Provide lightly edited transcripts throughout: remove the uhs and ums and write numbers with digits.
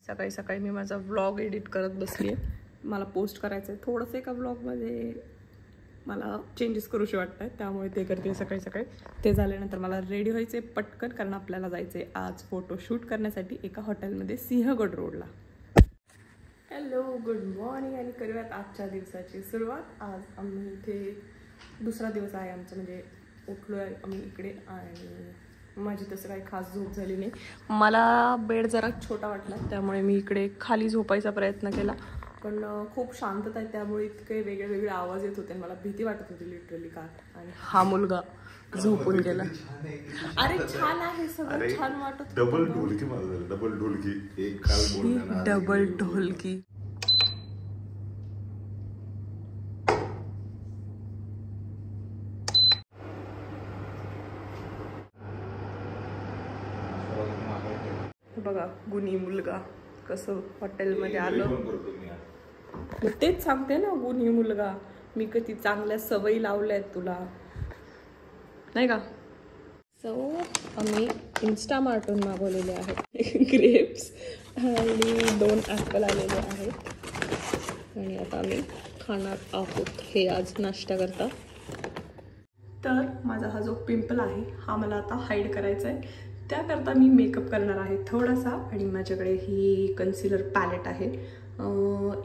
सकाळी सकाळी मी माझा व्लॉग एडिट करत बसली आहे. मला पोस्ट करायचं आहे थोडंसं. एका व्लॉगमध्ये मला चेंजेस करूशी वाटत आहेत, त्यामुळे ते करते सकाळी सकाळी. ते झाल्यानंतर मला रेडी व्हायचे पटकन, कारण आपल्याला जायचं आहे आज फोटोशूट करण्यासाठी एका हॉटेलमध्ये सिंहगड रोडला. हॅलो, गुड मॉर्निंग आणि करूयात आजच्या दिवसाची सुरुवात. आज आम्ही इथे दुसरा दिवस आहे आमचं, म्हणजे उठलो आहे आम्ही इकडे आणि माझी तसं काही खास झोप झाली नाही. मला बेड जरा छोटा वाटला, त्यामुळे मी इकडे खाली झोपायचा प्रयत्न केला, पण खूप शांतता आहे त्यामुळे इतके वेगळे वेगळे आवाज येत होते. मला भीती वाटत होती लिटरली का. आणि हा मुलगा झोपून गेला. अरे छान आहे सगळं, छान वाटत. डबल ढोलकी माझं, डबल ढोलकी. एक काल बोलताना डबल ढोलकी. बघा गुणी मुलगा कसं हॉटेलमध्ये आलं. तेच सांगते ना, गुणी मुलगा. मी किती चांगल्या सवयी लावल्या आहेत तुला, नाही का. सो आम्ही इन्स्टामार्टून मागवलेले आहेत ग्रेप्स आणि 2 ॲपल आलेले आहेत आणि आता आम्ही खाणार आहोत हे आज नाश्ता करता. तर माझा हा जो पिंपल आहे हा मला आता हाईड करायचा आहे, त्याकरता मी मेकअप करणार आहे थोडासा. आणि माझ्याकडे ही कन्सिलर पॅलेट आहे,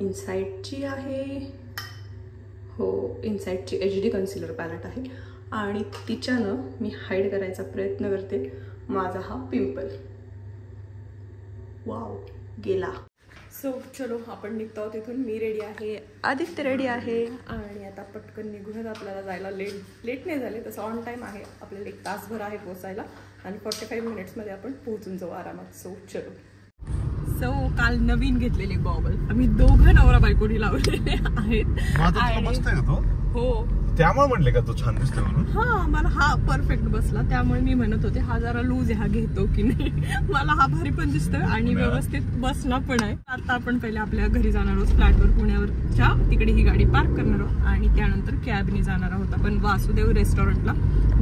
इनसाईटची आहे. हो, इनसाईटची HD कन्सिलर पॅलेट आहे आणि तिच्यानं मी हाईड करायचा प्रयत्न करते माझा हा पिंपल. वाव, गेला. सो चलो आपण निघतो तिथून. मी रेडी आहे, आदित्य रेडी आहे आणि आता पटकन निघूयात. आपल्याला जायला लेट नाही झाले, तसं ऑन टाईम आहे. आपल्याला 1 तासभर आहे पोचायला आणि 45 मिनिट्समध्ये आपण पोहोचून जाऊ आरामात. सो चलो. सो काल नवीन घेतलेले गॉगल आम्ही दोघं नवरा बायकोनी लावलेले आहेत. हो, त्यामुळे म्हणले का तो छान दिसतो म्हणून. हा, मला हा परफेक्ट बसला, त्यामुळे मी म्हणत होते हा जरा लूज आहे, हा घेतो की नाही. मला हा भारी पण दिसतोय आणि व्यवस्थित बसला पण आहे. आता आपण पहिले आपल्या घरी जाणार आहोत फ्लॅटवर, पुण्यावरच्या तिकडे ही गाडी पार्क करणार आहोत आणि त्यानंतर कॅबने जाणार आहोत आपण वासुदेव रेस्टॉरंटला,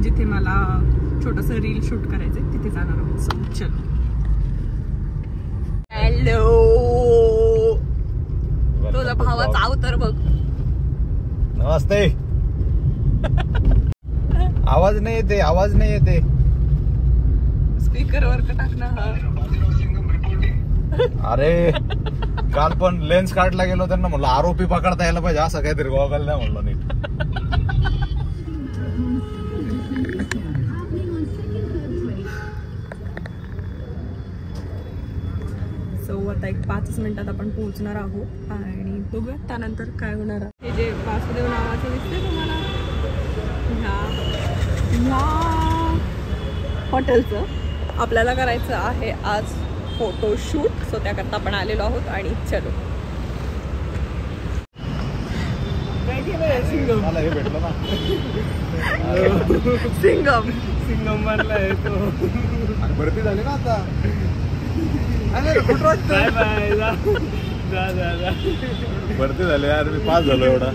जिथे मला छोटंसं रील शूट करायचंय, तिथे जाणार आहोत. सो चलो. हॅलो, तुझा भावाचा अवतार बघ. नमस्ते. आवाज नाही येते, आवाज नाही येते. स्पीकरवर का टाकणार. अरे काल पण लेन्स काढला गेलो त्यांना म्हणलं आरोपी पकडता यायला पाहिजे, असं काहीतरी गॉगल नाही म्हणलं नीट. आता 5 मिनिटात आपण पोहोचणार आहोत आणि बघूया त्यानंतर काय होणार आहे. हे जे वासुदेव नावाचं दिसते तुम्हाला, ह्या हॉटेलचं आपल्याला करायचं आहे आज फोटोशूट. सो त्याकरता आपण आलेलो आहोत आणि चलो. मला हे भेटलं ना, सिंगम मारला आहे तो. भरती झाली ना आता. भरती झाले यार, मी पास झालो एवढा.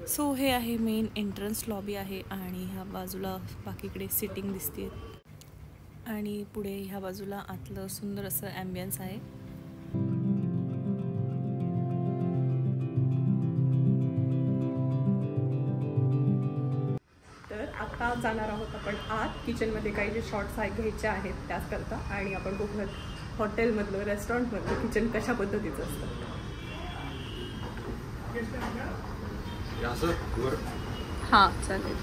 सो हे आहे मेन एंट्रन्स लॉबी आहे आणि ह्या बाजूला बाकीकडे सिटिंग दिसते आणि पुढे ह्या बाजूला आतलं सुंदर असं ॲम्बियन्स आहे. तर आता जाणार आहोत आपण आत किचनमध्ये. काही जे शॉर्ट्स घ्यायचे आहेत त्याच करता आणि आपण बघूयात हॉटेलमधलं, रेस्टॉरंटमधलं किचन कशा पद्धतीचं असतं. हां चालेल.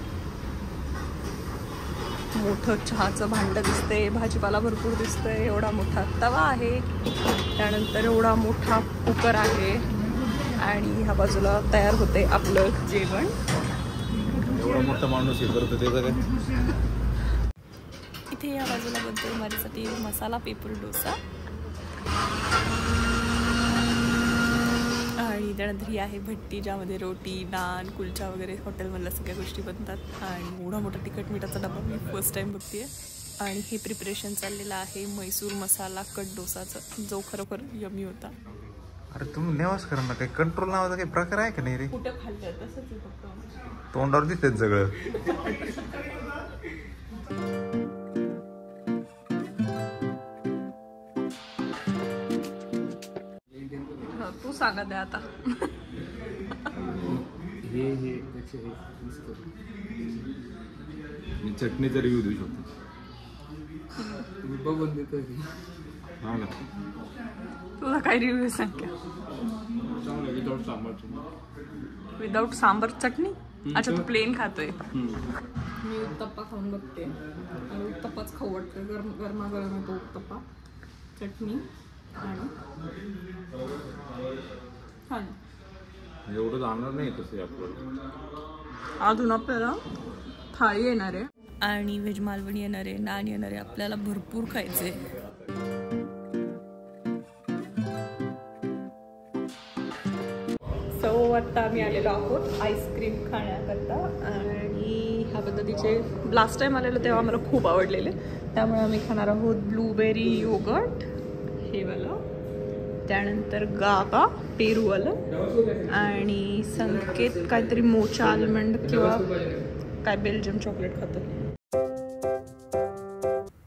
मोठं चहाचं भांडं दिसतंय, भाजीपाला भरपूर दिसतंय, एवढा मोठा तवा आहे, त्यानंतर एवढा मोठा कुकर आहे आणि ह्या बाजूला तयार होते आपलं जेवण. एवढा मोठा माणूस हे करतो त्याचं काय. इथे या बाजूला बनतोय माझ्यासाठी मसाला पेपर डोसा आणि त्यानंतर ही आहे भट्टी, ज्यामध्ये रोटी, नान, कुलचा वगैरे हॉटेलमधल्या सगळ्या गोष्टी बनतात. आणि एवढा मोठा तिखट मिठाचा डबा मी फर्स्ट टाइम बघतेय. आणि हे प्रिपरेशन चाललेलं आहे मैसूर मसाला कट डोसाचं, जो खरोखर यमी होता. अरे तुम्ही नेवास करा ना, काही कंट्रोल नावाचा काही प्रकार आहे का नाही रे. कुठं खाल्लं तसंच आहे फक्त, तोंडावर दिसतेच सगळं. तू सांगा दे आता. मी चटणीचा रिव्ह्यू देऊ शकतो. बघून देतो हा ना. तुला काय रिव्ह्यू सांग. विदाउट सांबर चटणी. अच्छा तू प्लेन खातोय. मी उत्तप्पा खाऊन बघते. उत्तप्पाच खाऊ वाटतं. गरमागरम येतो उत्तप्पा, चटणी आणि एवढं जाणार नाही तसे आपल्याला. अजून आपल्याला थाळी येणार आहे आणि व्हेज मालवणी येणार आहे, नान येणार आहे. आपल्याला भरपूर खायचंय. सो आता आम्ही आलेलो आहोत आईस्क्रीम खाण्याकरता आणि ह्या पद्धतीचे लास्ट टाइम आलेलो तेव्हा आम्हाला खूप आवडलेले. त्यामुळे आम्ही खाणार आहोत ब्लूबेरी योगर्ट हे वालं, त्यानंतर गावा पेरूवालं आणि संकेत काहीतरी मोचा आल्मंड किंवा काय बेल्जियम चॉकलेट खातो.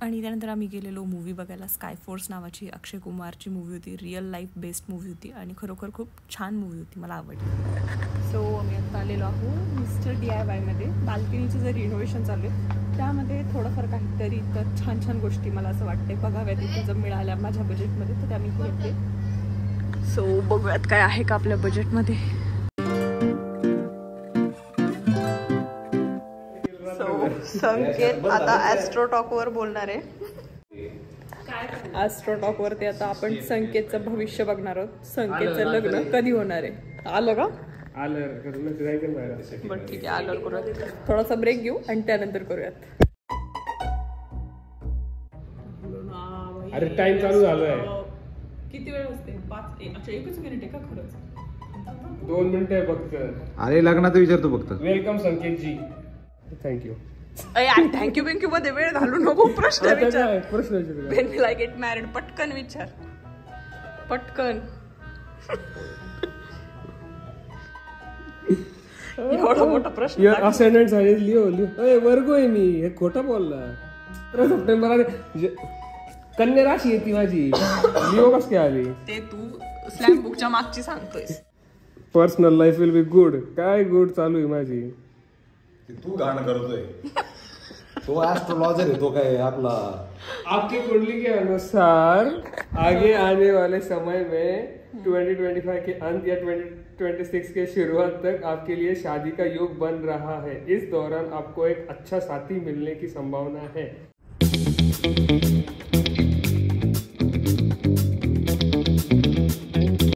आणि त्यानंतर आम्ही गेलेलो मूवी बघायला. स्काय फोर्स नावाची अक्षय कुमारची मूवी होती. रिअल लाईफ बेस्ड मूवी होती आणि खरोखर खूप छान मूवी होती, मला आवडली. सो आम्ही आता आलेलो आहोत मिस्टर DIYमध्ये. बाल्कनीचं जे रिनोव्हेशन चालू आहे त्यामध्ये थोडंफार काहीतरी तर छान छान गोष्टी मला असं वाटते बघाव्यात इथे जर मिळाल्या माझ्या बजेटमध्ये तर त्या मी घेते. सो बघूयात काय आहे का आपल्या बजेटमध्ये. संकेत आता ॲस्ट्रोटॉक वर बोलणार आहे. ॲस्ट्रोटॉक वरती आता आपण संकेतचं भविष्य बघणार आहोत. संकेतचं लग्न कधी होणार आहे. आलं का? बरं ठीक आहे, आलं करूयात. थोडासा ब्रेक घेऊ आणि त्यानंतर करूयात. अरे टाइम चालू झालाय. किती वेळ असते? 5. अच्छा 1च मिनिट आहे का खरंच? 2 मिनिटं आहे फक्त. अरे लग्नाचं विचारतो फक्त. वेलकम संकेत जी. थँक्यू. थँक्यू बिंक्यू मध्ये वेळ घालू नको. प्रश्न विचार. प्रश्न विचार. When will I get married? पटकन विचार, पटकन. एवढा मोठा प्रश्न. युअर असाइनमेंट झाले. लिओ वर्गो आहे मी. हे खोटं बोलला. 13 सप्टेंबर कन्या राशी येते माझी. लिओ कस काय आली? ते तू स्लॅम बुकच्या मागची सांगतोयस. Personal life will be good. काय गुड चालू आहे माझी. तू गाणं करतोय. तो एस्ट्रोलॉजर है. तो काय आपला आपकी कुंडली के अनुसार आगे आने वाले समय में 2025 के अंत या 2026 के शुरुआत तक आपके लिए शादी का योग बन रहा है. इस दौरान आपको एक अच्छा साथी मिलने की संभावना है.